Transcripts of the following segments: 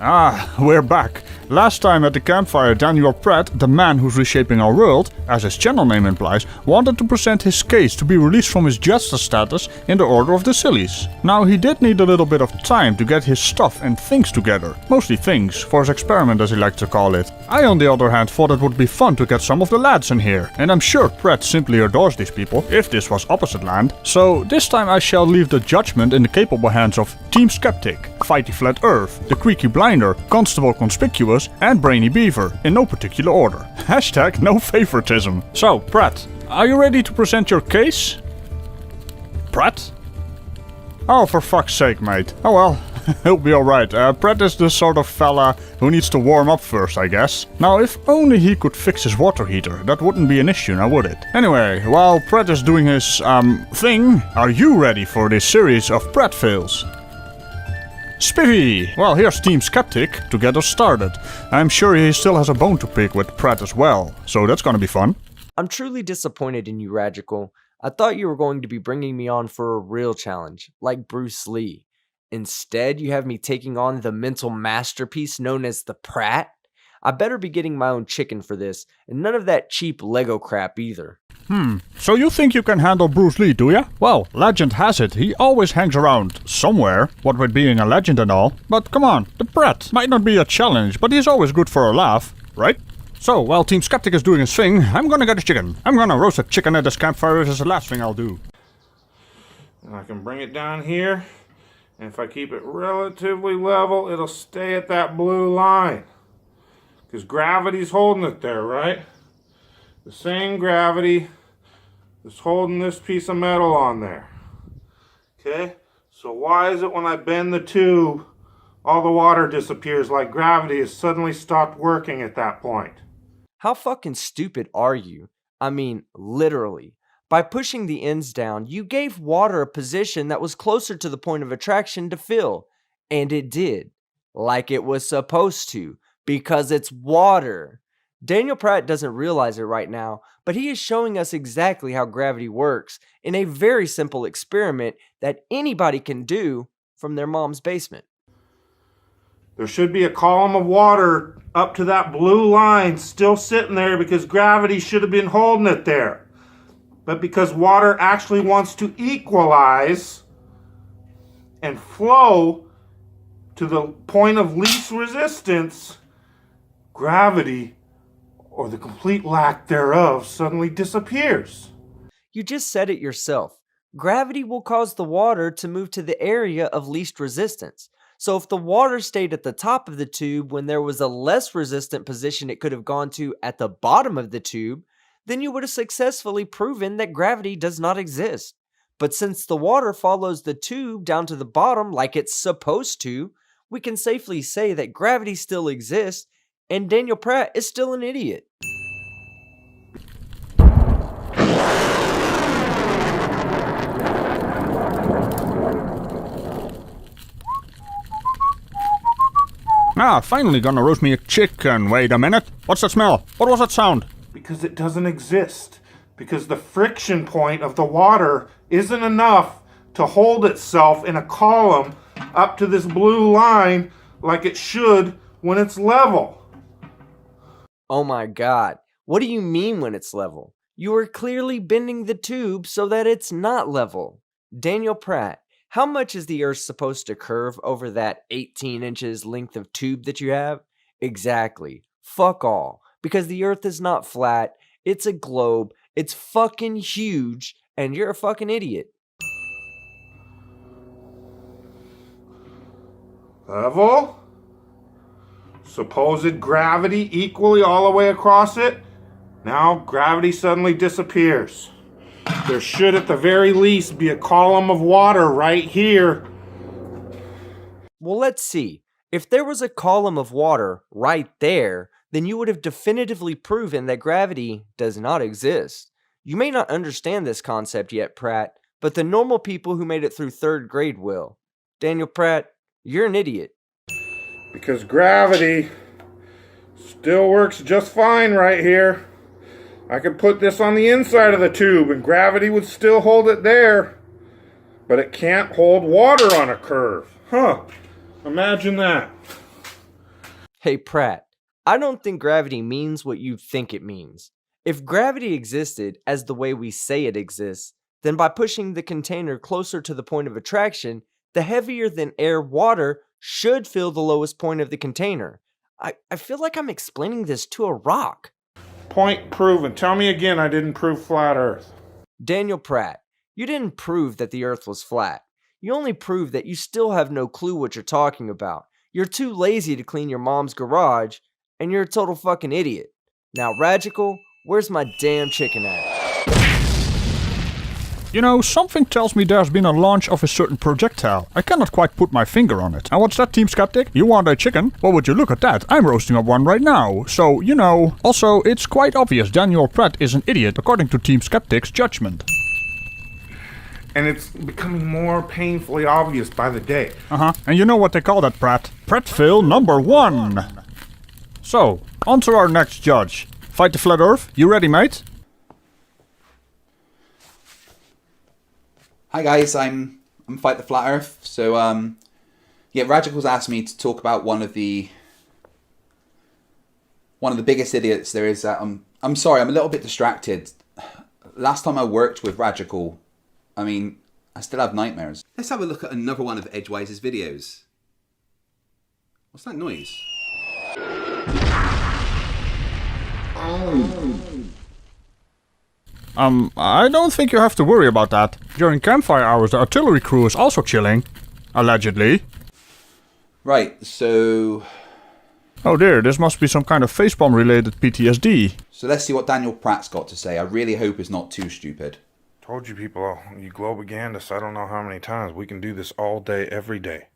Ah, we're back. Last time at the campfire, Daniel Pratt, the man who's reshaping our world, as his channel name implies, wanted to present his case to be released from his jester status in the Order of the Sillies. Now, he did need a little bit of time to get his stuff and things together. Mostly things, for his experiment as he liked to call it. I, on the other hand, thought it would be fun to get some of the lads in here. And I'm sure Pratt simply adores these people, if this was opposite land. So, this time I shall leave the judgment in the capable hands of Team Skeptic, Fighty Flat Earth, the Creaky Blinder, Constable Conspicuous, and Brainy Beaver, in no particular order. Hashtag no favoritism. So, Pratt, are you ready to present your case? Pratt? Oh, for fuck's sake, mate. Oh well, he'll be alright. Pratt is the sort of fella who needs to warm up first, I guess. Now, if only he could fix his water heater, that wouldn't be an issue, now would it? Anyway, while Pratt is doing his, thing, are you ready for this series of Pratt fails? Spiffy! Well, here's Team Skeptic to get us started. I'm sure he still has a bone to pick with Pratt as well, so that's gonna be fun. I'm truly disappointed in you, Radical. I thought you were going to be bringing me on for a real challenge, like Bruce Lee. Instead, you have me taking on the mental masterpiece known as the Pratt? I better be getting my own chicken for this, and none of that cheap Lego crap either. So you think you can handle Bruce Lee, do ya? Well, legend has it, he always hangs around somewhere, what with being a legend and all. But come on, the Pratt might not be a challenge, but he's always good for a laugh, right? So, while Team Skeptic is doing his thing, I'm gonna get a chicken. I'm gonna roast a chicken at this campfire, this is the last thing I'll do. And I can bring it down here, and if I keep it relatively level, it'll stay at that blue line. Because gravity's holding it there, right? The same gravity is holding this piece of metal on there. Okay? So why is it when I bend the tube, all the water disappears like gravity has suddenly stopped working at that point? How fucking stupid are you? I mean, literally. By pushing the ends down, you gave water a position that was closer to the point of attraction to fill. And it did. Like it was supposed to. Because it's water. Daniel Pratt doesn't realize it right now, but he is showing us exactly how gravity works in a very simple experiment that anybody can do from their mom's basement. There should be a column of water up to that blue line still sitting there because gravity should have been holding it there. But because water actually wants to equalize and flow to the point of least resistance, gravity, or the complete lack thereof, suddenly disappears. You just said it yourself. Gravity will cause the water to move to the area of least resistance. So if the water stayed at the top of the tube when there was a less resistant position it could have gone to at the bottom of the tube, then you would have successfully proven that gravity does not exist. But since the water follows the tube down to the bottom like it's supposed to, we can safely say that gravity still exists and Daniel Pratt is still an idiot. Ah, finally gonna roast me a chicken. Wait a minute. What's that smell? What was that sound? Because it doesn't exist. Because the friction point of the water isn't enough to hold itself in a column up to this blue line like it should when it's level. Oh my god, what do you mean when it's level? You are clearly bending the tube so that it's not level. Daniel Pratt, how much is the Earth supposed to curve over that 18 inches length of tube that you have? Exactly. Fuck all. Because the Earth is not flat, it's a globe, it's fucking huge, and you're a fucking idiot. Level? Supposed gravity equally all the way across it? Now gravity suddenly disappears. There should at the very least be a column of water right here. Well, let's see. If there was a column of water right there, then you would have definitively proven that gravity does not exist. You may not understand this concept yet, Pratt, but the normal people who made it through 3rd grade will. Daniel Pratt, you're an idiot. Because gravity still works just fine right here. I could put this on the inside of the tube and gravity would still hold it there. But it can't hold water on a curve. Huh. Imagine that. Hey Pratt, I don't think gravity means what you think it means. If gravity existed as the way we say it exists, then by pushing the container closer to the point of attraction, the heavier than air water should fill the lowest point of the container. I feel like I'm explaining this to a rock. Point proven. Tell me again I didn't prove flat Earth. Daniel Pratt, you didn't prove that the earth was flat. You only proved that you still have no clue what you're talking about. You're too lazy to clean your mom's garage, and you're a total fucking idiot. Now, Radical, where's my damn chicken at? You know, something tells me there's been a launch of a certain projectile. I cannot quite put my finger on it. And what's that, Team Skeptic? You want a chicken? Well, would you look at that? I'm roasting up one right now. So, you know. Also, it's quite obvious Daniel Pratt is an idiot according to Team Skeptic's judgment. And it's becoming more painfully obvious by the day. And you know what they call that, Pratt? Pratt-Fail number 1. So, on to our next judge. Fight the Flat Earth. You ready, mate? Hi guys, I'm Fight the Flat Earth. So yeah, Radical's asked me to talk about one of the biggest idiots there is. I'm sorry, I'm a little bit distracted. Last time I worked with Radical, I mean, I still have nightmares. Let's have a look at another one of Edgewise's videos. What's that noise? I don't think you have to worry about that. During campfire hours, the artillery crew is also chilling. Allegedly. Right, so... Oh dear, this must be some kind of facepalm related PTSD. So let's see what Daniel Pratt's got to say. I really hope it's not too stupid. Told you people, you globagandists, I don't know how many times. We can do this all day, every day.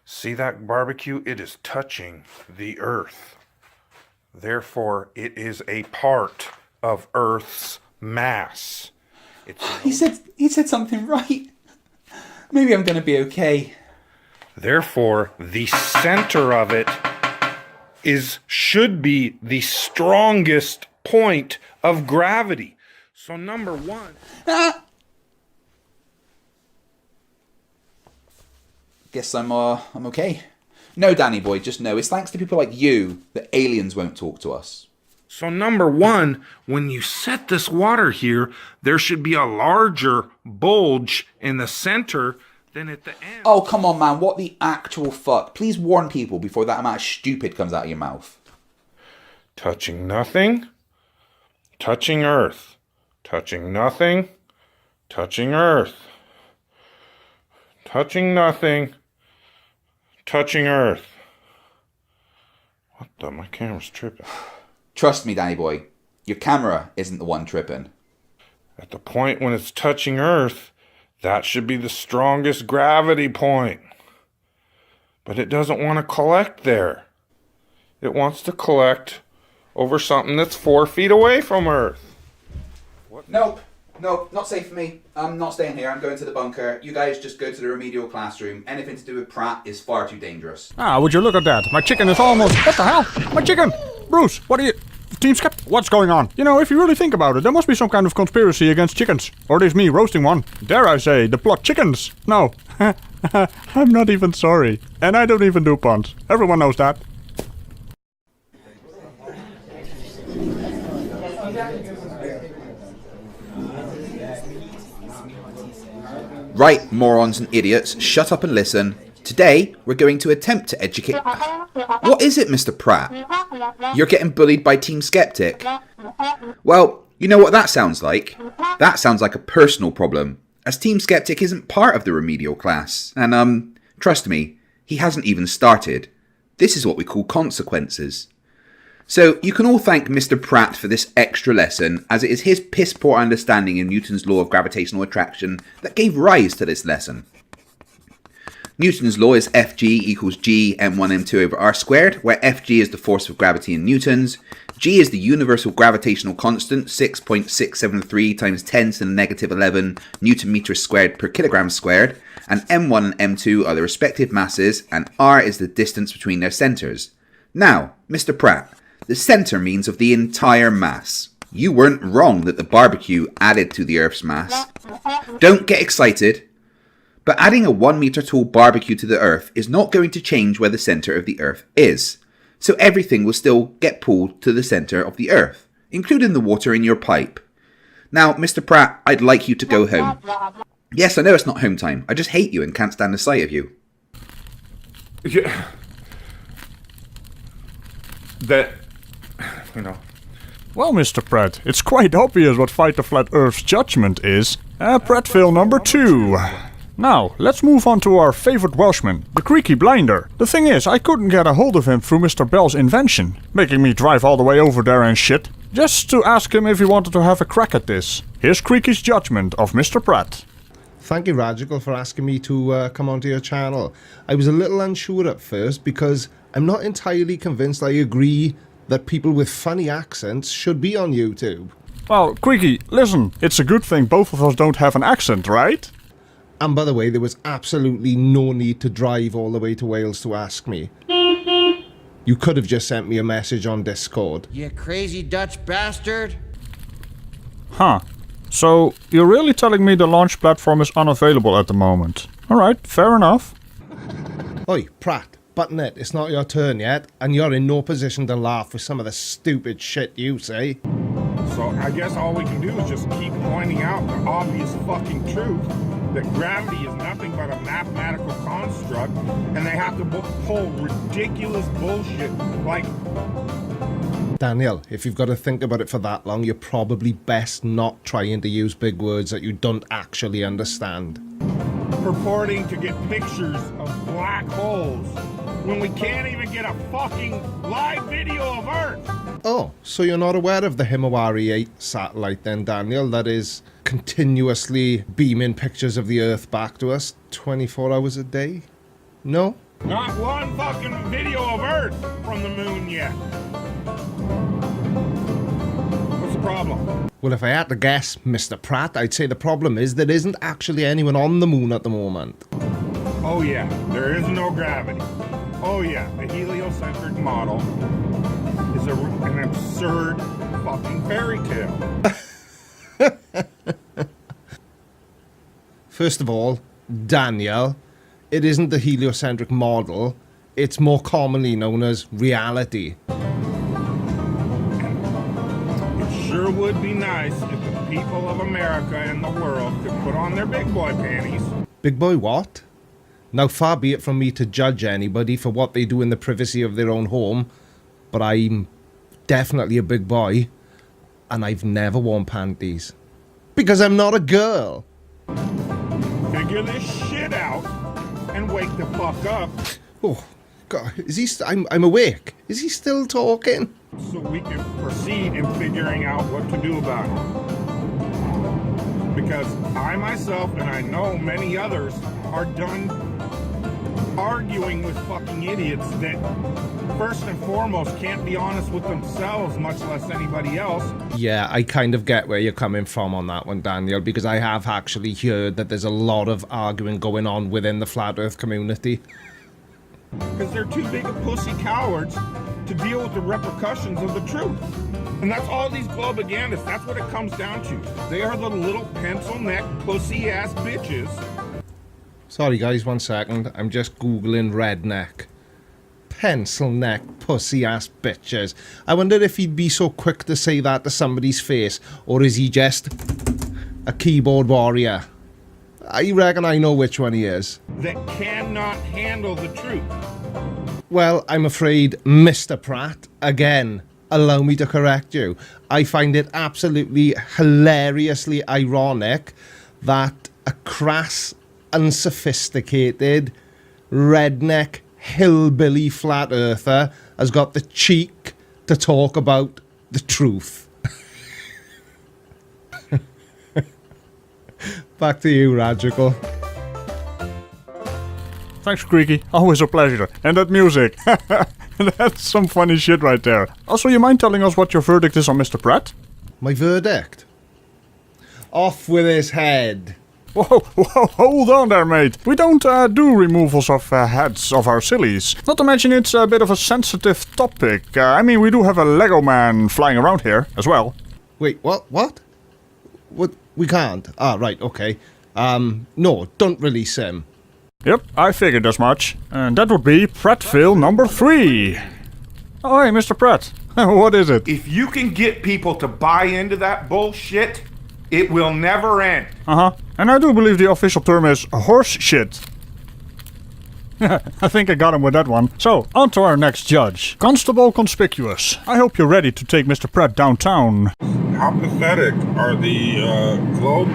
See that barbecue? It is touching the earth. Therefore, it is a part of Earth's mass. He said something right. Maybe I'm going to be okay. Therefore, the center of it should be the strongest point of gravity. So number 1. Guess I'm okay. No, Danny boy, just no. It's thanks to people like you that aliens won't talk to us. So number 1, when you set this water here, there should be a larger bulge in the center than at the end. Oh, come on, man. What the actual fuck? Please warn people before that amount of stupid comes out of your mouth. Touching nothing. Touching earth. Touching nothing. Touching earth. Touching nothing. Touching earth. What the? My camera's tripping. Trust me, Danny boy. Your camera isn't the one tripping. At the point when it's touching earth, that should be the strongest gravity point. But it doesn't want to collect there. It wants to collect over something that's 4 feet away from earth. What? Nope, not safe for me. I'm not staying here. I'm going to the bunker. You guys just go to the remedial classroom. Anything to do with Pratt is far too dangerous. Ah, would you look at that? My chicken is almost... What the hell? My chicken! Bruce, what are you... Team Skeptic, what's going on? You know, if you really think about it, there must be some kind of conspiracy against chickens. Or it is me roasting one. Dare I say, the plot chickens. No. I'm not even sorry. And I don't even do puns. Everyone knows that. Right, morons and idiots, shut up and listen. Today, we're going to attempt to educate... What is it, Mr. Pratt? You're getting bullied by Team Skeptic? Well, you know what that sounds like? That sounds like a personal problem, as Team Skeptic isn't part of the remedial class. And, trust me, he hasn't even started. This is what we call consequences. So, you can all thank Mr. Pratt for this extra lesson, as it is his piss-poor understanding of Newton's law of gravitational attraction that gave rise to this lesson. Newton's law is Fg equals g m1 m2 over r squared, where Fg is the force of gravity in newtons, g is the universal gravitational constant, 6.673 times 10 to the negative 11 newton meters squared per kilogram squared, and m1 and m2 are the respective masses, and r is the distance between their centres. Now, Mr. Pratt, the centre means of the entire mass. You weren't wrong that the barbecue added to the Earth's mass. Don't get excited. But adding a 1 meter tall barbecue to the Earth is not going to change where the centre of the Earth is. so everything will still get pulled to the centre of the Earth, including the water in your pipe. Now, Mr. Pratt, I'd like you to go home. Yes, I know it's not home time. I just hate you and can't stand the sight of you. Yeah. That, Well, Mr. Pratt, it's quite obvious what Fight the Flat Earth's judgment is. Prattville number 2. Now, let's move on to our favorite Welshman, the Creaky Blinder. The thing is, I couldn't get a hold of him through Mr. Bell's invention, making me drive all the way over there and shit, just to ask him if he wanted to have a crack at this. Here's Creaky's judgment of Mr. Pratt. Thank you, Radical, for asking me to come onto your channel. I was a little unsure at first because I'm not entirely convinced I agree that people with funny accents should be on YouTube. Well, Creaky, listen, it's a good thing both of us don't have an accent, right? And by the way, there was absolutely no need to drive all the way to Wales to ask me. You could have just sent me a message on Discord. You crazy Dutch bastard! Huh. So, you're really telling me the launch platform is unavailable at the moment? Alright, fair enough. Oi, Pratt, button it, it's not your turn yet, and you're in no position to laugh with some of the stupid shit you say. so I guess all we can do is just keep pointing out the obvious fucking truth that gravity is nothing but a mathematical construct, and they have to pull ridiculous bullshit like... Daniel, if you've got to think about it for that long, you're probably best not trying to use big words that you don't actually understand. purporting to get pictures of black holes when we can't even get a fucking live video of Earth. Oh, so you're not aware of the Himawari 8 satellite then, Daniel, that is continuously beaming pictures of the Earth back to us 24 hours a day? No? Not one fucking video of Earth from the moon yet. What's the problem? Well, if I had to guess, Mr. Pratt, I'd say the problem is there isn't actually anyone on the moon at the moment. Oh yeah, there is no gravity. Oh yeah, the heliocentric model is an absurd fucking fairy tale. First of all, Daniel, it isn't the heliocentric model. It's more commonly known as reality. It sure would be nice if the people of America and the world could put on their big boy panties. Big boy what? Now, far be it from me to judge anybody for what they do in the privacy of their own home, but I'm definitely a big boy, and I've never worn panties. Because I'm not a girl. Figure this shit out and wake the fuck up Oh, God, is he? I'm awake. Is he still talking? so we can proceed in figuring out what to do about it. Because I myself, and I know many others, are done arguing with fucking idiots that first and foremost can't be honest with themselves, much less anybody else. Yeah, I kind of get where you're coming from on that one, Daniel, because I have actually heard that there's a lot of arguing going on within the Flat Earth community. Because they're too big of pussy cowards to deal with the repercussions of the truth. And that's all these globagandists, that's what it comes down to. They are the little pencil-neck pussy-ass bitches. Sorry guys, 1 second. I'm just Googling redneck. Pencil neck pussy ass bitches. I wonder if he'd be so quick to say that to somebody's face, or is he just a keyboard warrior? I reckon I know which one he is. That cannot handle the truth. Well, I'm afraid, Mr. Pratt, again, allow me to correct you. I find it absolutely hilariously ironic that a crass, unsophisticated, redneck, hillbilly flat earther has got the cheek to talk about the truth. Back to you, Radical. Thanks, Creaky. Always a pleasure. And that music. That's some funny shit right there. Also, you mind telling us what your verdict is on Mr. Pratt? My verdict? Off with his head. Whoa, hold on there, mate. We don't do removals of heads of our sillies. Not to mention it's a bit of a sensitive topic. I mean, we do have a Lego man flying around here as well. Wait, what? What? We can't. Ah, right, okay. No, don't release him. Yep, I figured as much. And that would be Prattville number 3. Oh, hey, Mr. Pratt. What is it? If you can get people to buy into that bullshit, it will never end. Uh-huh. And I do believe the official term is horse shit. I think I got him with that one. So, on to our next judge. Constable Conspicuous. I hope you're ready to take Mr. Pratt downtown. How pathetic are the globe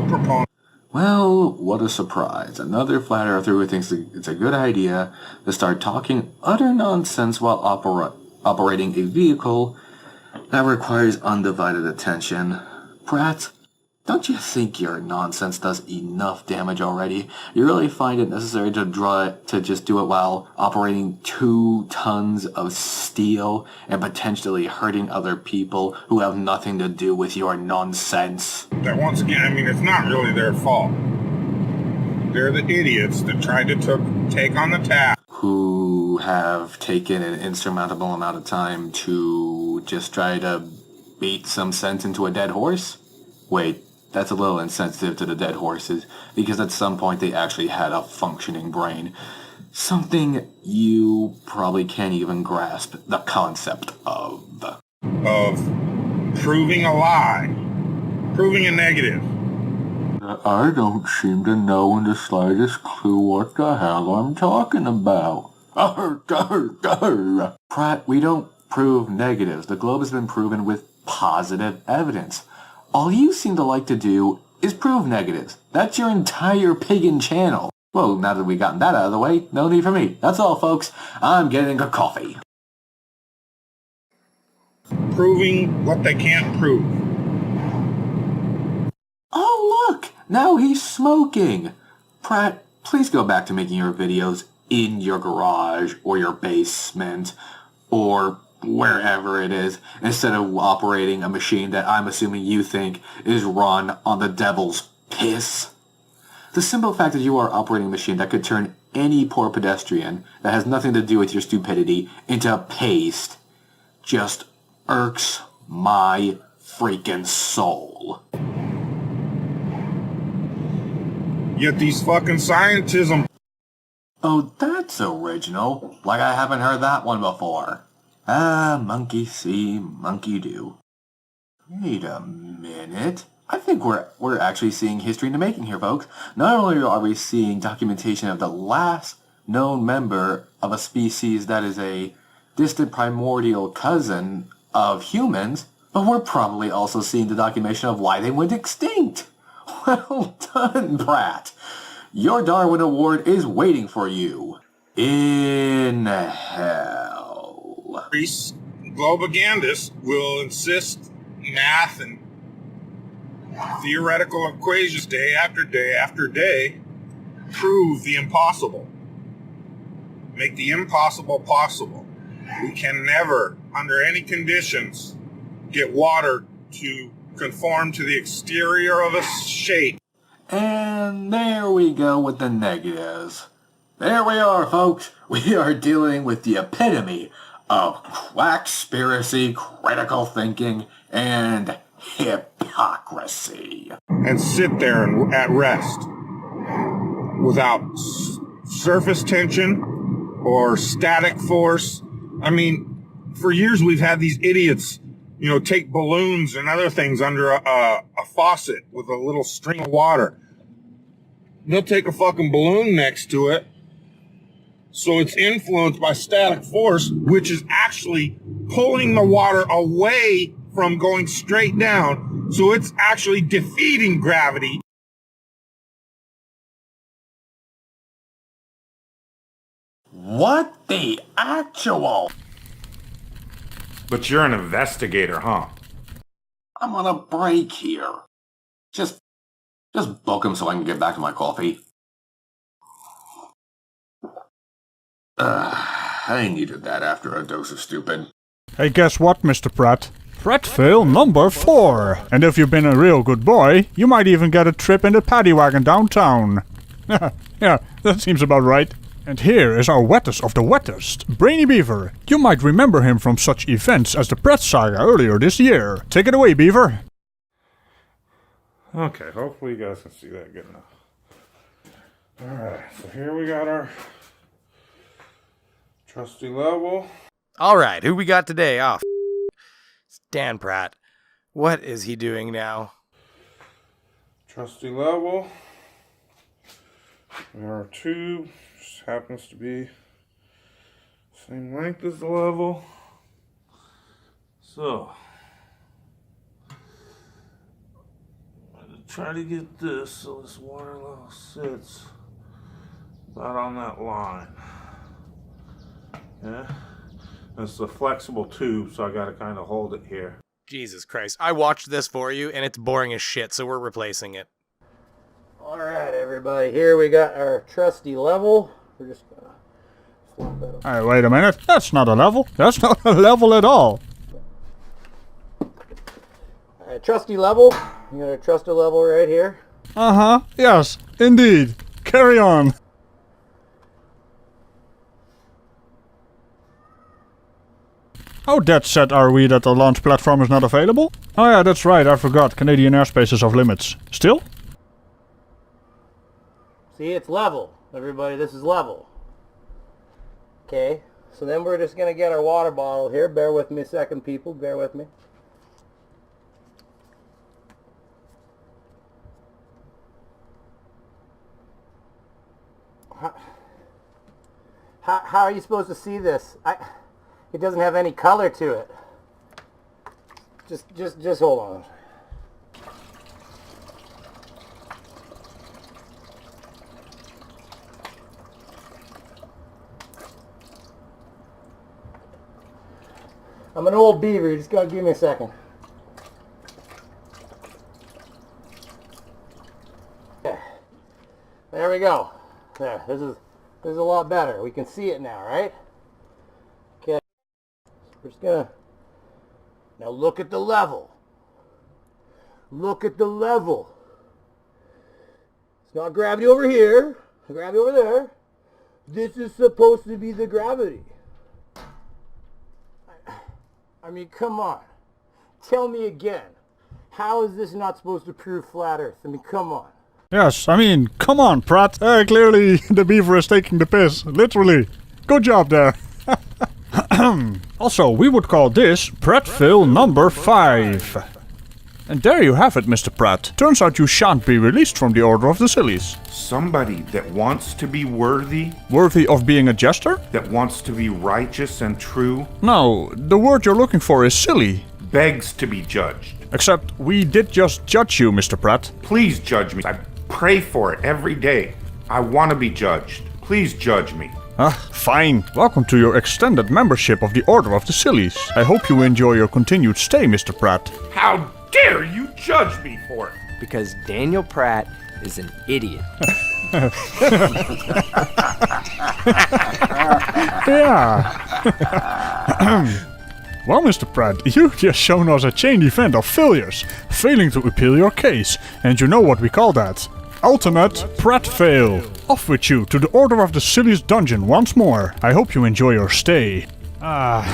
proponents? Well, what a surprise. Another flat earther who thinks it's a good idea to start talking utter nonsense while operating a vehicle that requires undivided attention. Pratt, don't you think your nonsense does enough damage already? You really find it necessary to just do it while operating 2 tons of steel and potentially hurting other people who have nothing to do with your nonsense? That once again, I mean, it's not really their fault. They're the idiots that tried to take on the task. Who have taken an insurmountable amount of time to just try to beat some sense into a dead horse? Wait, that's a little insensitive to the dead horses, because at some point they actually had a functioning brain. Something you probably can't even grasp the concept of. Of proving a lie. Proving a negative. I don't seem to know in the slightest clue what the hell I'm talking about. Pratt, we don't prove negatives. The globe has been proven with positive evidence. All you seem to like to do is prove negatives. That's your entire pagan channel. Well, now that we've gotten that out of the way, no need for me. That's all, folks. I'm getting a coffee. Proving what they can't prove. Oh, look! Now he's smoking! Pratt, please go back to making your videos in your garage or your basement or wherever it is, instead of operating a machine that I'm assuming you think is run on the devil's piss. The simple fact that you are operating a machine that could turn any poor pedestrian that has nothing to do with your stupidity into paste just irks my freaking soul. Yet these fucking scientism. Oh, that's original. Like I haven't heard that one before. Ah, monkey see, monkey do. Wait a minute. I think we're actually seeing history in the making here, folks. Not only are we seeing documentation of the last known member of a species that is a distant primordial cousin of humans, but we're probably also seeing the documentation of why they went extinct. Well done, Pratt. Your Darwin Award is waiting for you. In hell. Globogandists will insist math and theoretical equations day after day after day prove the impossible. Make the impossible possible. We can never, under any conditions, get water to conform to the exterior of a shape. And there we go with the negatives. There we are, folks. We are dealing with the epitome of quackspiracy, critical thinking, and hypocrisy. And sit there and at rest without surface tension or static force. I mean, for years we've had these idiots, take balloons and other things under a faucet with a little string of water. They'll take a fucking balloon next to it, so it's influenced by static force, which is actually pulling the water away from going straight down. So it's actually defeating gravity. What the actual? But you're an investigator, huh? I'm on a break here. Just book him so I can get back to my coffee. I needed that after a dose of stupid. Hey, guess what, Mr. Pratt? Pratt fail number 4. And if you've been a real good boy, you might even get a trip in the paddy wagon downtown. Yeah, that seems about right. And here is our wettest of the wettest, Brainy Beaver. You might remember him from such events as the Pratt saga earlier this year. Take it away, Beaver. Okay, hopefully you guys can see that good enough. Alright, so here we got our Trusty level. Alright, who we got today? Oh, it's Dan Pratt. What is he doing now? Trusty level. And our tube just happens to be same length as the level. So, I'm going to try to get this so this water level sits about on that line. Yeah, it's a flexible tube, so I got to kind of hold it here. Jesus Christ, I watched this for you, and it's boring as shit, so we're replacing it. Alright everybody, here we got our trusty level. We're just gonna flop that up. Hey, wait a minute. That's not a level. That's not a level at all. Alright, trusty level. You got a trusty level right here. Uh-huh. Yes, indeed. Carry on. How dead set are we that the launch platform is not available? Oh yeah, that's right, I forgot. Canadian airspace is off limits. Still? See, it's level. Everybody, this is level. Okay, so then we're just gonna get our water bottle here. Bear with me a second, people. Bear with me. How are you supposed to see this? It doesn't have any color to it. Just hold on. I'm an old beaver. You just gotta give me a second. Okay. There we go. There. This is a lot better. We can see it now, right? Okay. We're just gonna now look at the level. Look at the level. It's not gravity over here. Gravity over there. This is supposed to be the gravity. I mean, come on. Tell me again. How is this not supposed to prove flat Earth? I mean, come on. Yes, I mean, come on, Pratt. Clearly the beaver is taking the piss. Literally. Good job there. Also, we would call this Prattville number 5. And there you have it, Mr. Pratt. Turns out you shan't be released from the Order of the Sillies. Somebody that wants to be worthy, Worthy of being a jester? that wants to be righteous and true, No, the word you're looking for is silly. begs to be judged. Except we did just judge you, Mr. Pratt. Please judge me. I pray for it every day. I want to be judged. Please judge me. Fine. Welcome to your extended membership of the Order of the Sillies. I hope you enjoy your continued stay, Mr. Pratt. How dare you judge me for it? Because Daniel Pratt is an idiot. Yeah. Well, Mr. Pratt, you've just shown us a chain event of failures, failing to appeal your case, and you know what we call that. Ultimate Pratt fail. Off with you to the Order of the Sillies dungeon once more. I hope you enjoy your stay. Now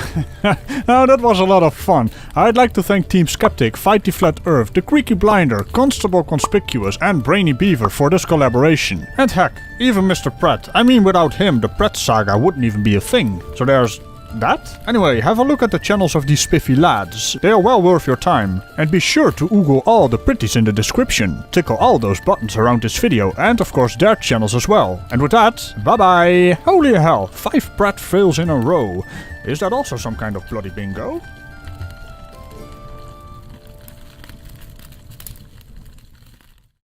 that was a lot of fun. I'd like to thank Team Skeptic, Fight the Flat Earth, the Creaky Blinder, Constable Conspicuous and Brainy Beaver for this collaboration. And heck, even Mr. Pratt. I mean, without him, the Pratt saga wouldn't even be a thing. So there's that? Anyway, have a look at the channels of these spiffy lads. They are well worth your time. And be sure to oogle all the pretties in the description. Tickle all those buttons around this video and of course their channels as well. And with that, bye bye! Holy hell, 5 Pratt fails in a row. Is that also some kind of bloody bingo?